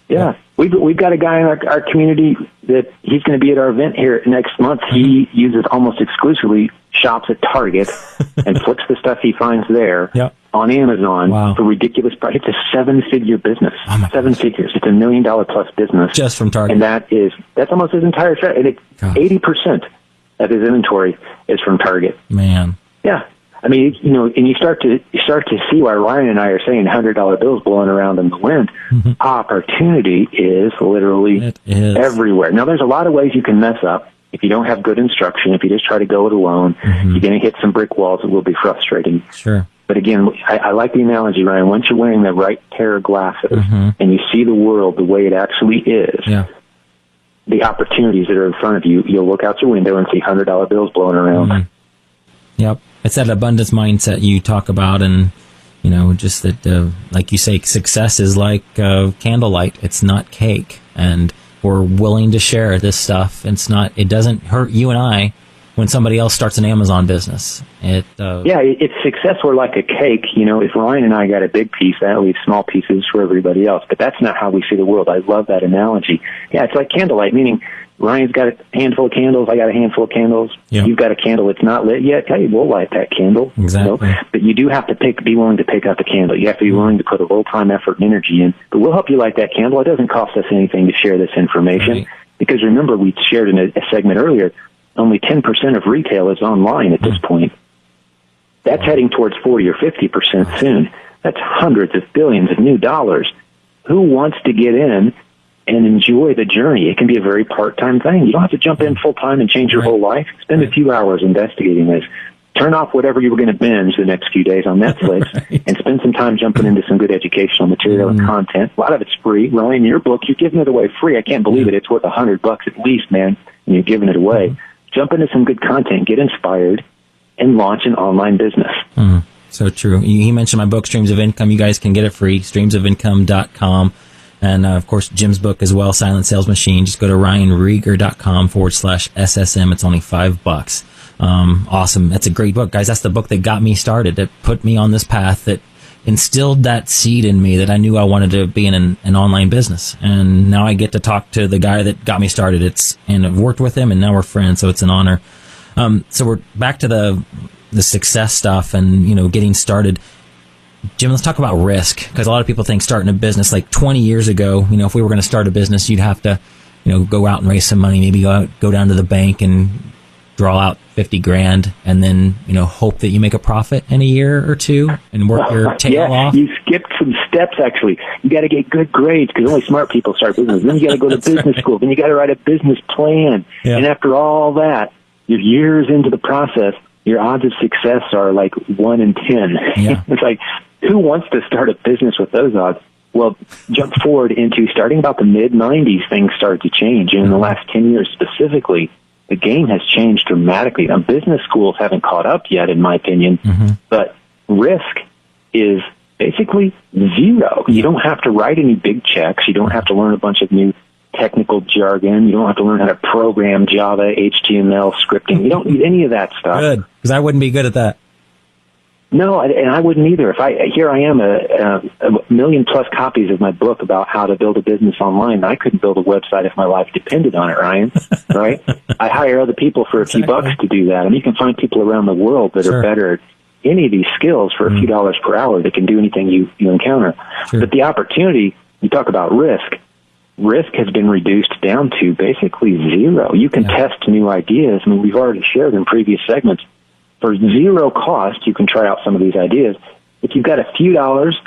yeah, we've got a guy in our community that he's going to be at our event here next month. He uses almost exclusively, shops at Target and flips the stuff he finds there on Amazon for ridiculous price. It's a 7-figure business. 7 figures. It's $1 million plus business just from Target, and that's almost his entire set. And 80% of his inventory is from Target. Man, yeah. I mean, and you start to see why Ryan and I are saying $100 bills blowing around in the wind. Opportunity is literally everywhere. Now, there's a lot of ways you can mess up. If you don't have good instruction, if you just try to go it alone, you're going to hit some brick walls that will be frustrating. Sure. But again, I like the analogy, Ryan. Once you're wearing the right pair of glasses and you see the world the way it actually is, the opportunities that are in front of you, you'll look out your window and see $100 bills blowing around. Yep. It's that abundance mindset you talk about, and, just that, like you say, success is like candlelight. It's not cake. And we're willing to share this stuff. It doesn't hurt you and I when somebody else starts an Amazon business. It's success. We're like a cake. If Ryan and I got a big piece, that leaves small pieces for everybody else. But that's not how we see the world. I love that analogy. Yeah, it's like candlelight, meaning Ryan's got a handful of candles, I got a handful of candles. Yeah. You've got a candle that's not lit yet. Hey, we'll light that candle. Exactly. But you do have to be willing to pick up the candle. You have to be willing to put a little time, effort, and energy in. But we'll help you light that candle. It doesn't cost us anything to share this information. Right. Because remember, we shared in a segment earlier, only 10% of retail is online at this point. That's heading towards 40 or 50% soon. That's hundreds of billions of new dollars. Who wants to get in and enjoy the journey? It can be a very part-time thing. You don't have to jump in full-time and change your whole life. Spend a few hours investigating this. Turn off whatever you were going to binge the next few days on Netflix and spend some time jumping into some good educational material and content. A lot of it's free. Ryan, your book, you're giving it away free. I can't believe it. It's worth $100 at least, man, and you're giving it away. Jump into some good content, get inspired, and launch an online business. So true. He mentioned my book, Streams of Income. You guys can get it free, streamsofincome.com. And, of course, Jim's book as well, Silent Sales Machine. Just go to ryanrieger.com/SSM. It's only $5. Awesome. That's a great book. Guys, that's the book that got me started, that put me on this path, that instilled that seed in me that I knew I wanted to be in an online business. And now I get to talk to the guy that got me started. And I've worked with him, and now we're friends, so it's an honor. So we're back to the success stuff and, getting started. Jim, let's talk about risk, because a lot of people think starting a business, like 20 years ago, if we were going to start a business, you'd have to, go out and raise some money, maybe go down to the bank and draw out $50,000 and then, hope that you make a profit in a year or two and work your tail off. You skipped some steps, actually. You got to get good grades, because only smart people start business. Then you got to go to business school. Then you got to write a business plan. Yeah. And after all that, you're years into the process, your odds of success are like 1 in 10. Yeah. It's like, who wants to start a business with those odds? Well, jump forward into starting about the mid-'90s, things started to change. And in the last 10 years specifically, the game has changed dramatically. Now, business schools haven't caught up yet, in my opinion, but risk is basically zero. You don't have to write any big checks. You don't have to learn a bunch of new technical jargon. You don't have to learn how to program Java, HTML, scripting. You don't need any of that stuff. Good, because I wouldn't be good at that. No, and I wouldn't either. Here I am, a million plus copies of my book about how to build a business online. I couldn't build a website if my life depended on it, Ryan. Right? I hire other people for a few bucks to do that. And you can find people around the world that are better at any of these skills for a few dollars per hour that can do anything you encounter. But the opportunity, you talk about risk has been reduced down to basically zero. You can test new ideas. I mean, we've already shared in previous segments. For zero cost, you can try out some of these ideas. If you've got a few dollars,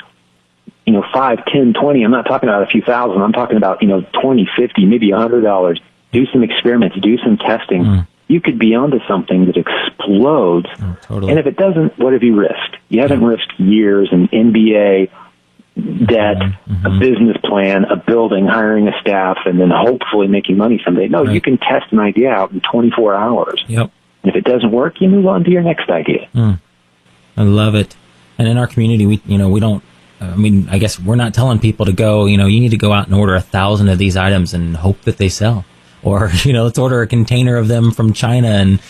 $5, $10, $20, I'm not talking about a few thousand, I'm talking about, $20, $50, maybe $100. Do some experiments, do some testing. You could be onto something that explodes. Oh, totally. And if it doesn't, what have you risked? You haven't risked years, an MBA, debt, a business plan, a building, hiring a staff, and then hopefully making money someday. No, you can test an idea out in 24 hours. Yep. If it doesn't work, you move on to your next idea. I love it. And in our community, we don't, I guess we're not telling people to go, you need to go out and order 1,000 of these items and hope that they sell. Or, let's order a container of them from China and,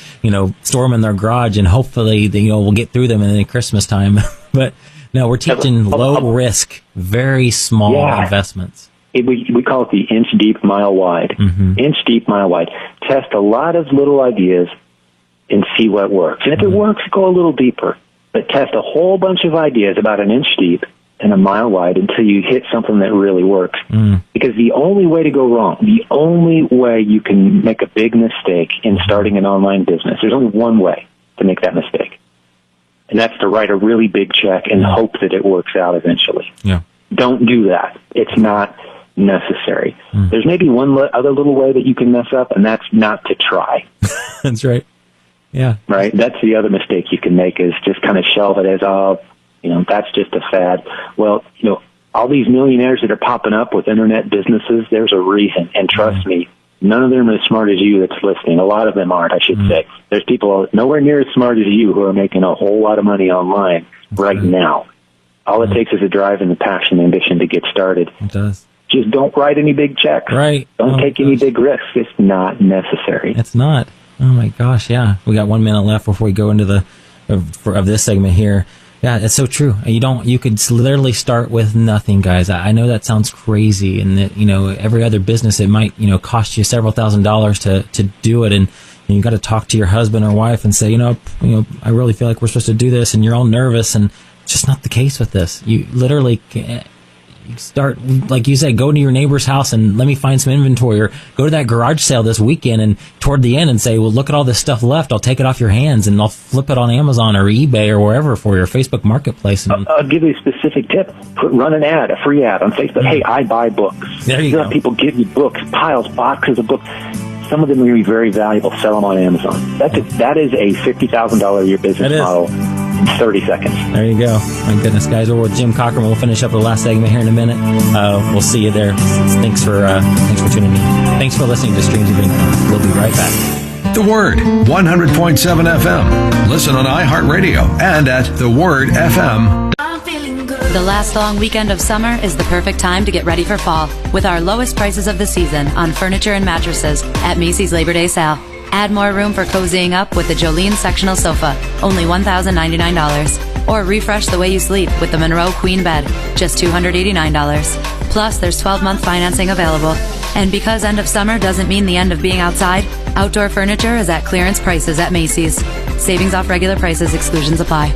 store them in their garage and hopefully, we'll get through them in Christmas time. But no, we're teaching low risk, very small investments. We call it the inch deep, mile wide. Inch deep, mile wide. Test a lot of little ideas and see what works. And if it works, go a little deeper. But test a whole bunch of ideas about an inch deep and a mile wide until you hit something that really works. Because the only way to go wrong, the only way you can make a big mistake in starting an online business, there's only one way to make that mistake. And that's to write a really big check and hope that it works out eventually. Yeah. Don't do that. It's not necessary. There's maybe one other little way that you can mess up, and that's not to try. That's right. Yeah. Right? That's the other mistake you can make, is just kind of shelve it as, That's just a fad. Well, all these millionaires that are popping up with internet businesses, there's a reason. And trust me, none of them are as smart as you that's listening. A lot of them aren't, I should say. There's people nowhere near as smart as you who are making a whole lot of money online right now. All it takes is a drive and the passion and ambition to get started. It does. Just don't write any big checks. Right. Don't take any big risks. It's not necessary. It's not. Oh my gosh, yeah. We got 1 minute left before we go into of this segment here. Yeah, it's so true. You could literally start with nothing, guys. I know that sounds crazy, and that, every other business, it might, cost you several $1,000s to do it. And you got to talk to your husband or wife and say, I really feel like we're supposed to do this, and you're all nervous, and it's just not the case with this. You literally start, like you said, go to your neighbor's house and let me find some inventory, or go to that garage sale this weekend and toward the end and say, well, look at all this stuff left. I'll take it off your hands and I'll flip it on Amazon or eBay or wherever for your Facebook Marketplace. And I'll give you a specific tip. Run an ad, a free ad on Facebook. Hey, I buy books. There you go. Have people give you books, piles, boxes of books. Some of them are going to be very valuable. Sell them on Amazon. That is a $50,000 a year business model. 30 seconds. There you go. My goodness, guys. We're with Jim Cochran. We'll finish up the last segment here in a minute. We'll see you there. Thanks for tuning in. Thanks for listening to Streams of Income. We'll be right back. The Word, 100.7 FM. Listen on iHeartRadio and at thewordfm. The last long weekend of summer is the perfect time to get ready for fall with our lowest prices of the season on furniture and mattresses at Macy's Labor Day sale. Add more room for cozying up with the Jolene sectional sofa, only $1,099. Or refresh the way you sleep with the Monroe Queen bed, just $289. Plus, there's 12-month financing available. And because end of summer doesn't mean the end of being outside, outdoor furniture is at clearance prices at Macy's. Savings off regular prices, exclusions apply.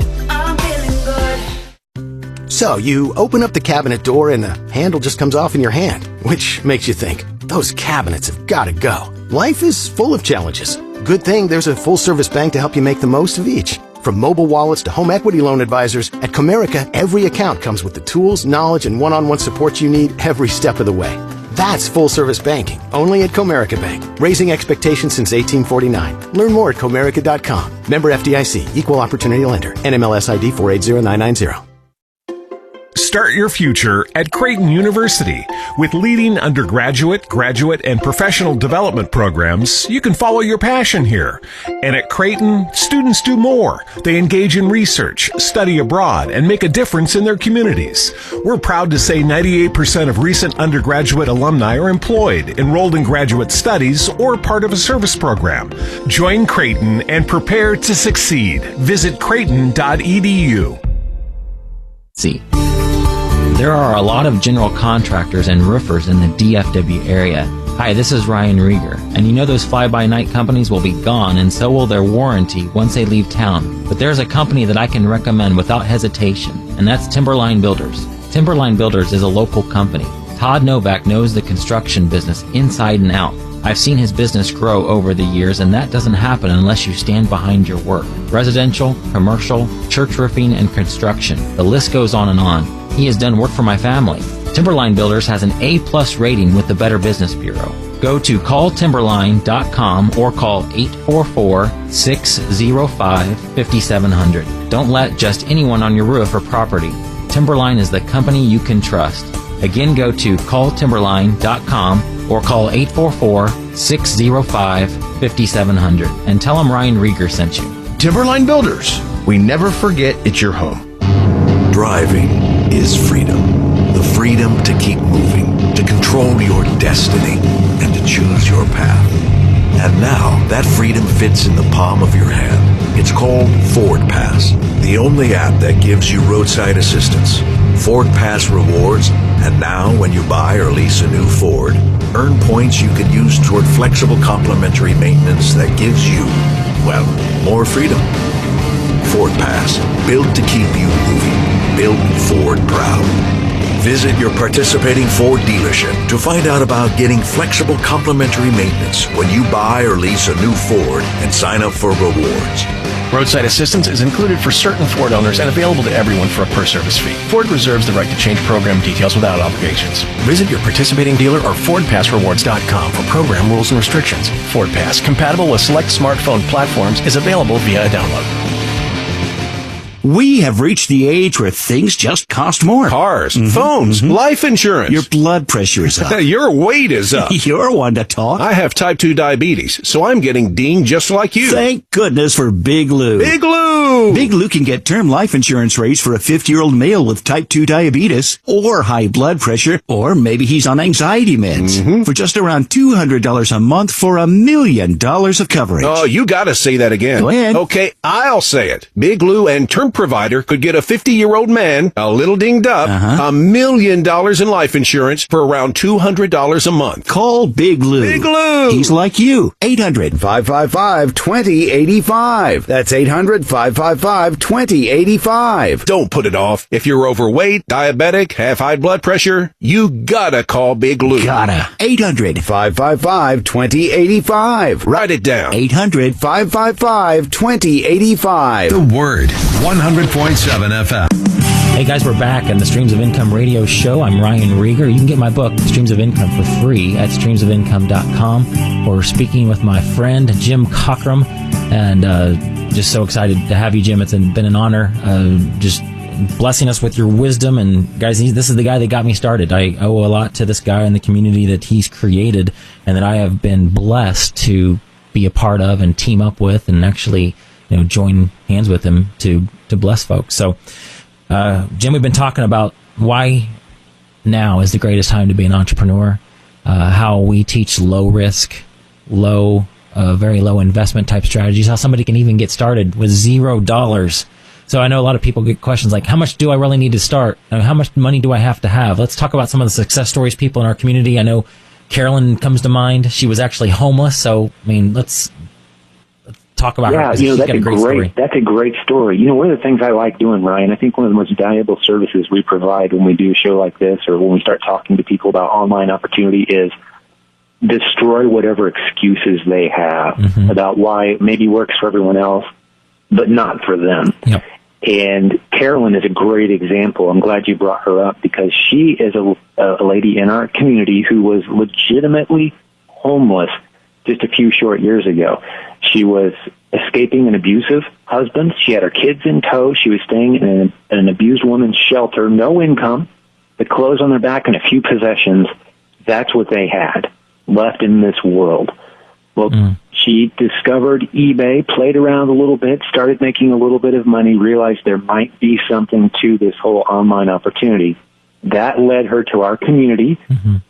So, you open up the cabinet door and the handle just comes off in your hand, which makes you think, those cabinets have got to go. Life is full of challenges. Good thing there's a full-service bank to help you make the most of each. From mobile wallets to home equity loan advisors, at Comerica, every account comes with the tools, knowledge, and one-on-one support you need every step of the way. That's full-service banking, only at Comerica Bank, raising expectations since 1849. Learn more at Comerica.com. Member FDIC, Equal Opportunity Lender, NMLS ID 480990. Start your future at Creighton University. With leading undergraduate, graduate, and professional development programs, you can follow your passion here. And at Creighton, students do more. They engage in research, study abroad, and make a difference in their communities. We're proud to say 98% of recent undergraduate alumni are employed, enrolled in graduate studies, or part of a service program. Join Creighton and prepare to succeed. Visit creighton.edu. There are a lot of general contractors and roofers in the DFW area. Hi, this is Ryan Rieger, and those fly-by-night companies will be gone, and so will their warranty once they leave town. But there's a company that I can recommend without hesitation, and that's Timberline Builders. Timberline Builders is a local company. Todd Novak knows the construction business inside and out. I've seen his business grow over the years, and that doesn't happen unless you stand behind your work. Residential, commercial, church roofing, and construction. The list goes on and on. He has done work for my family. Timberline Builders has an A+ rating with the Better Business Bureau. Go to calltimberline.com or call 844-605-5700. Don't let just anyone on your roof or property. Timberline is the company you can trust. Again, go to calltimberline.com or call 844-605-5700 and tell them Ryan Rieger sent you. Timberline Builders. We never forget it's your home. Driving is freedom. The freedom to keep moving, to control your destiny, and to choose your path. And now, that freedom fits in the palm of your hand. It's called Ford Pass, the only app that gives you roadside assistance, Ford Pass rewards, and now when you buy or lease a new Ford, earn points you can use toward flexible complimentary maintenance that gives you, well, more freedom. Ford Pass, built to keep you moving, built Ford proud. Visit your participating Ford dealership to find out about getting flexible complimentary maintenance when you buy or lease a new Ford and sign up for rewards. Roadside assistance is included for certain Ford owners and available to everyone for a per-service fee. Ford reserves the right to change program details without obligations. Visit your participating dealer or FordPassRewards.com for program rules and restrictions. Ford Pass, compatible with select smartphone platforms, is available via a download. We have reached the age where things just cost more. Cars, phones, life insurance. Your blood pressure is up. Your weight is up. You're one to talk. I have type 2 diabetes, so I'm getting dinged just like you. Thank goodness for Big Lou. Big Lou! Big Lou can get term life insurance rates for a 50-year-old male with type 2 diabetes or high blood pressure, or maybe he's on anxiety meds for just around $200 a month for $1 million of coverage. Oh, you gotta say that again. Go ahead. Okay, I'll say it. Big Lou and Term Provider could get a 50-year-old man, a little dinged up, $1 million in life insurance for around $200 a month. Call Big Lou. Big Lou! He's like you. 800-555-2085. That's 800-555-2085. Don't put it off. If you're overweight, diabetic, have high blood pressure, you gotta call Big Lou. Gotta. 800-555-2085. Write it down. 800-555-2085. The Word, 100.7 FM. Hey guys, we're back on the Streams of Income radio show. I'm Ryan Rieger. You can get my book, Streams of Income, for free at streamsofincome.com. We're speaking with my friend, Jim Cockrum, and just so excited to have you, Jim. It's been an honor, just blessing us with your wisdom. And guys, this is the guy that got me started. I owe a lot to this guy and the community that he's created and that I have been blessed to be a part of and team up with and actually, join hands with him to bless folks. So, Jim, we've been talking about why now is the greatest time to be an entrepreneur, how we teach low risk, very low investment type strategies, how somebody can even get started with $0. So I know a lot of people get questions like, how much do I really need to start? How much money do I have to have? Let's talk about some of the success stories, people in our community. I know Carolyn comes to mind. She was actually homeless. So, let's talk about her. That's a great story. One of the things I like doing, Ryan, I think one of the most valuable services we provide when we do a show like this or when we start talking to people about online opportunity is destroy whatever excuses they have about why it maybe works for everyone else, but not for them. Yep. And Carolyn is a great example. I'm glad you brought her up because she is a lady in our community who was legitimately homeless just a few short years ago. She was escaping an abusive husband. She had her kids in tow. She was staying in an abused woman's shelter, no income, the clothes on their back, and a few possessions. That's what they had left in this world. Well, she discovered eBay, played around a little bit, started making a little bit of money, realized there might be something to this whole online opportunity. That led her to our community.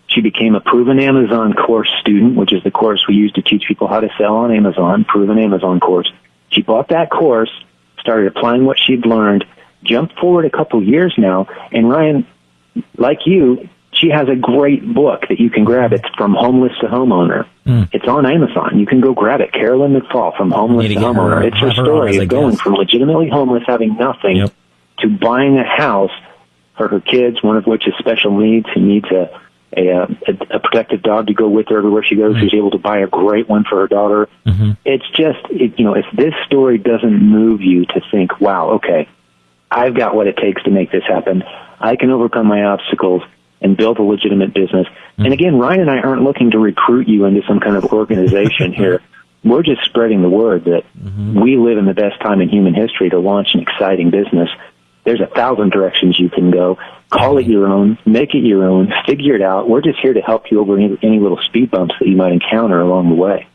She became a Proven Amazon course student, which is the course we use to teach people how to sell on Amazon, Proven Amazon course. She bought that course, started applying what she'd learned, jumped forward a couple years now, and Ryan, like you, she has a great book that you can grab. It's From Homeless to Homeowner. It's on Amazon. You can go grab it. Carolyn McFall, From Homeless to Homeowner. It's her story of going from legitimately homeless, having nothing, to buying a house for her kids, one of which is special needs, who needs a protective dog to go with her everywhere she goes. She's able to buy a great one for her daughter. It's just, if this story doesn't move you to think, wow, okay, I've got what it takes to make this happen. I can overcome my obstacles and build a legitimate business. And again, Ryan and I aren't looking to recruit you into some kind of organization here. We're just spreading the word that we live in the best time in human history to launch an exciting business. There's 1,000 directions you can go. Call it your own, make it your own, figure it out. We're just here to help you over any little speed bumps that you might encounter along the way.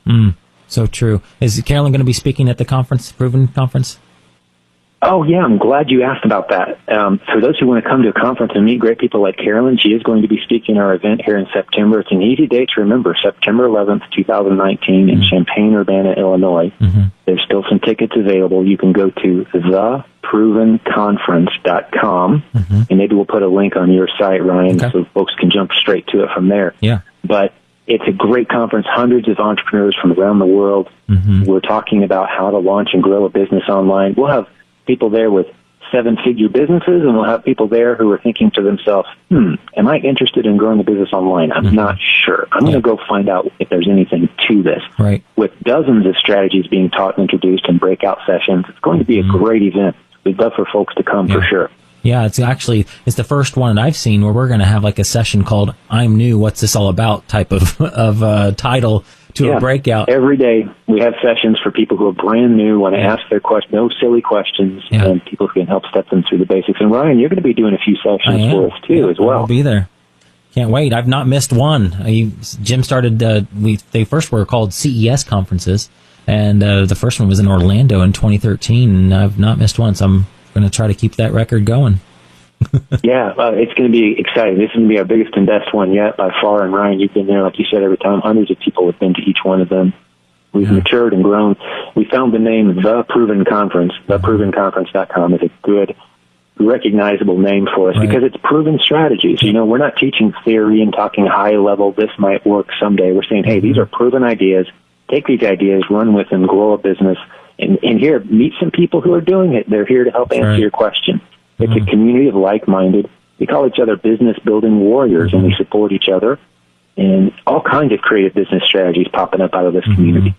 So true. Is Carolyn going to be speaking at the conference, Proven Conference? Oh, yeah, I'm glad you asked about that. For those who want to come to a conference and meet great people like Carolyn, she is going to be speaking at our event here in September. It's an easy date to remember, September 11th, 2019 in Champaign-Urbana, Illinois. There's still some tickets available. You can go to theprovenconference.com, and maybe we'll put a link on your site, Ryan, so folks can jump straight to it from there. Yeah. But it's a great conference, hundreds of entrepreneurs from around the world. We're talking about how to launch and grow a business online. We'll have people there with 7-figure businesses, and we'll have people there who are thinking to themselves, am I interested in growing a business online? I'm not sure. I'm going to go find out if there's anything to this. Right. With dozens of strategies being taught and introduced in breakout sessions, it's going to be a great event. We'd love for folks to come for sure. Yeah, it's the first one I've seen where we're going to have like a session called "I'm New, What's This All About" type of title to a breakout. Every day we have sessions for people who are brand new, want to ask their question, no silly questions, and people who can help step them through the basics. And Ryan, you're going to be doing a few sessions for us too, as well. I'll be there. Can't wait. I've not missed one. Jim started, they first were called CES conferences, and the first one was in Orlando in 2013, and I've not missed one, so I'm going to try to keep that record going. It's going to be exciting. This is going to be our biggest and best one yet by far. And Ryan, you've been there, like you said, every time. Hundreds of people have been to each one of them. We've matured and grown. We found the name The Proven Conference. TheProvenConference.com is a good, recognizable name for us because it's proven strategies. You know, we're not teaching theory and talking high level, this might work someday. We're saying, hey, these are proven ideas. Take these ideas, run with them, grow a business. And here, meet some people who are doing it. They're here to help answer your question. It's a community of like-minded. We call each other business-building warriors, and we support each other. And all kinds of creative business strategies popping up out of this community.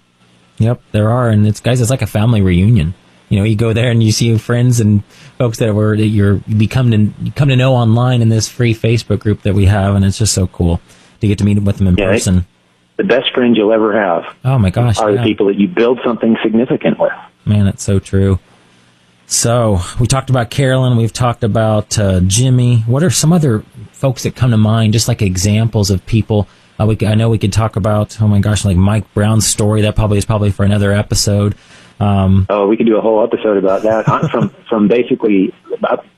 Yep, there are, and it's like a family reunion. You know, you go there and you see friends and folks that you come to know online in this free Facebook group that we have, and it's just so cool to get to meet with them in person. The best friends you'll ever have. Oh my gosh, are the people that you build something significant with. Man, that's so true. So we talked about Carolyn, we've talked about Jimmy. What are some other folks that come to mind, just like examples of people? I know we could talk about, oh my gosh, like Mike Brown's story. That is probably for another episode. We could do a whole episode about that. From basically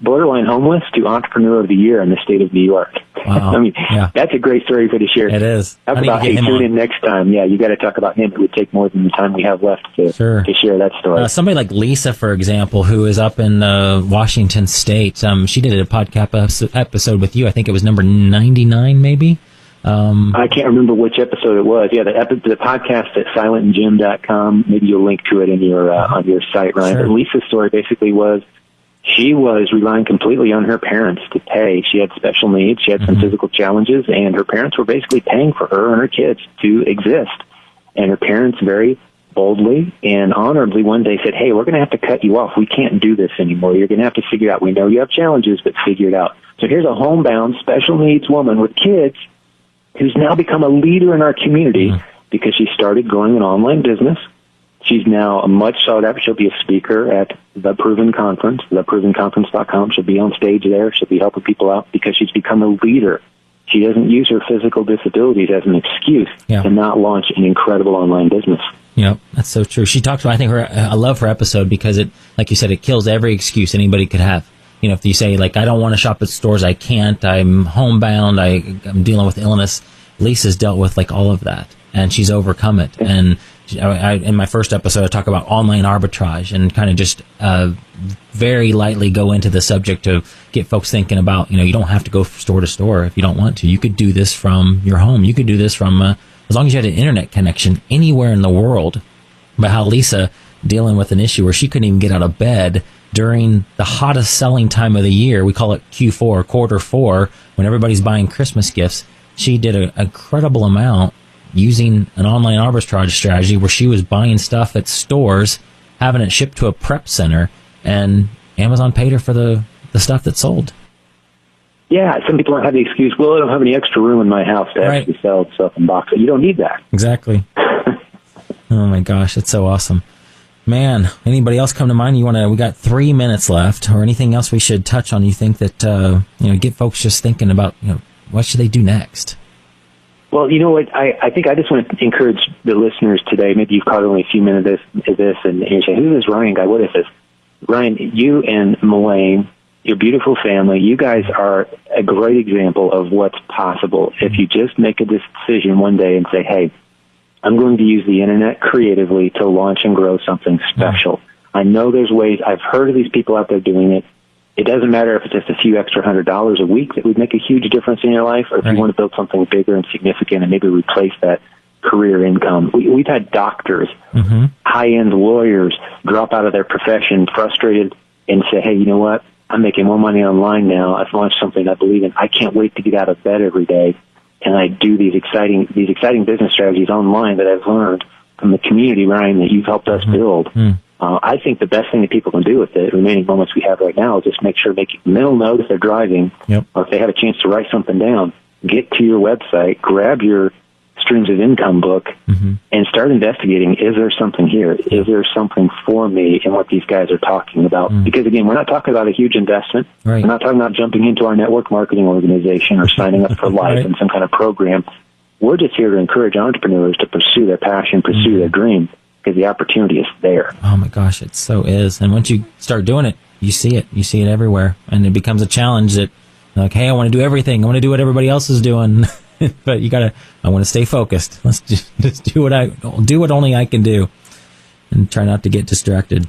borderline homeless to entrepreneur of the year in the state of New York. Wow. I mean, that's a great story for to share. It is. Talk about, hey, tune in next time. Yeah, you got to talk about him. It would take more than the time we have left to share that story. Somebody like Lisa, for example, who is up in Washington State. She did a podcast episode with you. I think it was number 99, maybe. I can't remember which episode it was. Yeah, the podcast at silentandjim.com. Maybe you'll link to it in your on your site, Ryan. But Lisa's story basically was she was relying completely on her parents to pay. She had special needs. She had some physical challenges, and her parents were basically paying for her and her kids to exist. And her parents very boldly and honorably one day said, hey, we're going to have to cut you off. We can't do this anymore. You're going to have to figure out. We know you have challenges, but figure it out. So here's a homebound, special needs woman with kids who's now become a leader in our community because she started growing an online business. She's now a much sought after. She'll be a speaker at The Proven Conference, theprovenconference.com. She'll be on stage there. She'll be helping people out because she's become a leader. She doesn't use her physical disabilities as an excuse to not launch an incredible online business. Yep, that's so true. She talks about, I think I love her episode because it, like you said, it kills every excuse anybody could have. You know, if you say, like, I don't want to shop at stores, I can't, I'm homebound, I'm dealing with illness. Lisa's dealt with, like, all of that, and she's overcome it. And in my first episode, I talk about online arbitrage and kind of just very lightly go into the subject to get folks thinking about, you know, you don't have to go store to store if you don't want to. You could do this from your home. You could do this from, as long as you had an internet connection anywhere in the world. But how Lisa, dealing with an issue where she couldn't even get out of bed during the hottest selling time of the year, we call it Q4, quarter four, when everybody's buying Christmas gifts, she did an incredible amount using an online arbitrage strategy where she was buying stuff at stores, having it shipped to a prep center, and Amazon paid her for the stuff that sold. Yeah, some people don't have the excuse, well, I don't have any extra room in my house to actually sell stuff and box it. You don't need that. Exactly. Oh my gosh, it's so awesome. Man, anybody else come to mind? We got 3 minutes left, or anything else we should touch on? You think that, get folks just thinking about, what should they do next? Well, you know what? I think I just want to encourage the listeners today. Maybe you've caught only a few minutes of this, and you're saying, who is this Ryan guy? What is this? Ryan, you and Melaine, your beautiful family, you guys are a great example of what's possible if you just make a decision one day and say, hey, I'm going to use the internet creatively to launch and grow something special. I know there's ways. I've heard of these people out there doing it. It doesn't matter if it's just a few extra $100 a week that would make a huge difference in your life, or if you want to build something bigger and significant and maybe replace that career income. We've had doctors, high-end lawyers drop out of their profession frustrated and say, hey, you know what? I'm making more money online now. I've launched something I believe in. I can't wait to get out of bed every day. And I do these exciting business strategies online that I've learned from the community, Ryan, that you've helped us build. I think the best thing that people can do with the remaining moments we have right now is just make sure to make a mental note if they're driving, or if they have a chance to write something down, get to your website, grab your Streams of Income book and start investigating, is there something here? Is there something for me in what these guys are talking about? Because, again, we're not talking about a huge investment. Right. We're not talking about jumping into our network marketing organization or signing up for life in some kind of program. We're just here to encourage entrepreneurs to pursue their passion, pursue their dream, because the opportunity is there. Oh, my gosh, it so is. And once you start doing it, you see it. You see it everywhere. And it becomes a challenge that, like, hey, I want to do everything. I want to do what everybody else is doing. But I want to stay focused. Let's just do what only I can do, and try not to get distracted.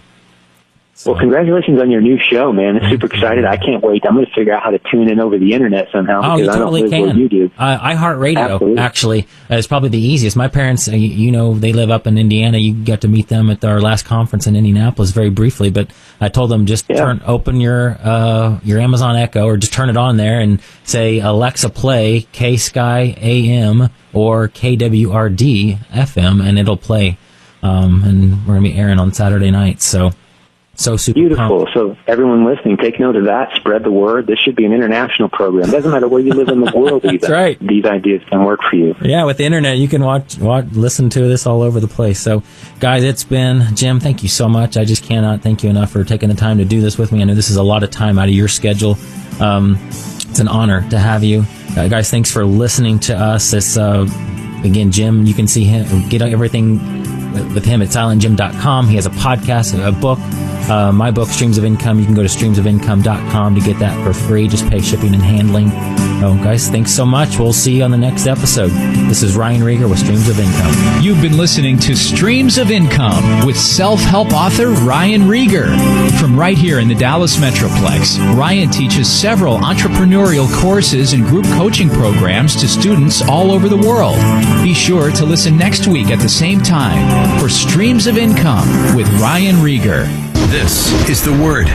Well, congratulations on your new show, man. I'm super excited. I can't wait. I'm going to figure out how to tune in over the internet somehow. Oh, you totally can. Where you do. iHeartRadio, actually, is probably the easiest. My parents, they live up in Indiana. You got to meet them at our last conference in Indianapolis very briefly, but I told them just open your Amazon Echo, or just turn it on there and say, Alexa, play K-Sky AM or KWRD FM, and it'll play. And we're going to be airing on Saturday nights, so super beautiful. So everyone listening, take note of that. Spread the word. This should be an international program. Doesn't matter where you live in the world. That's right. These ideas can work for you. Yeah, with the internet, you can listen to this all over the place. So, guys, it's been Jim. Thank you so much. I just cannot thank you enough for taking the time to do this with me. I know this is a lot of time out of your schedule. It's an honor to have you, guys. Thanks for listening to us. It's again, Jim. You can see him, get everything with him at silentjim.com. He has a podcast, a book. My book, Streams of Income, you can go to streamsofincome.com to get that for free. Just pay shipping and handling. Oh, guys, thanks so much. We'll see you on the next episode. This is Ryan Rieger with Streams of Income. You've been listening to Streams of Income with self-help author Ryan Rieger. From right here in the Dallas Metroplex, Ryan teaches several entrepreneurial courses and group coaching programs to students all over the world. Be sure to listen next week at the same time for Streams of Income with Ryan Rieger. This is The Word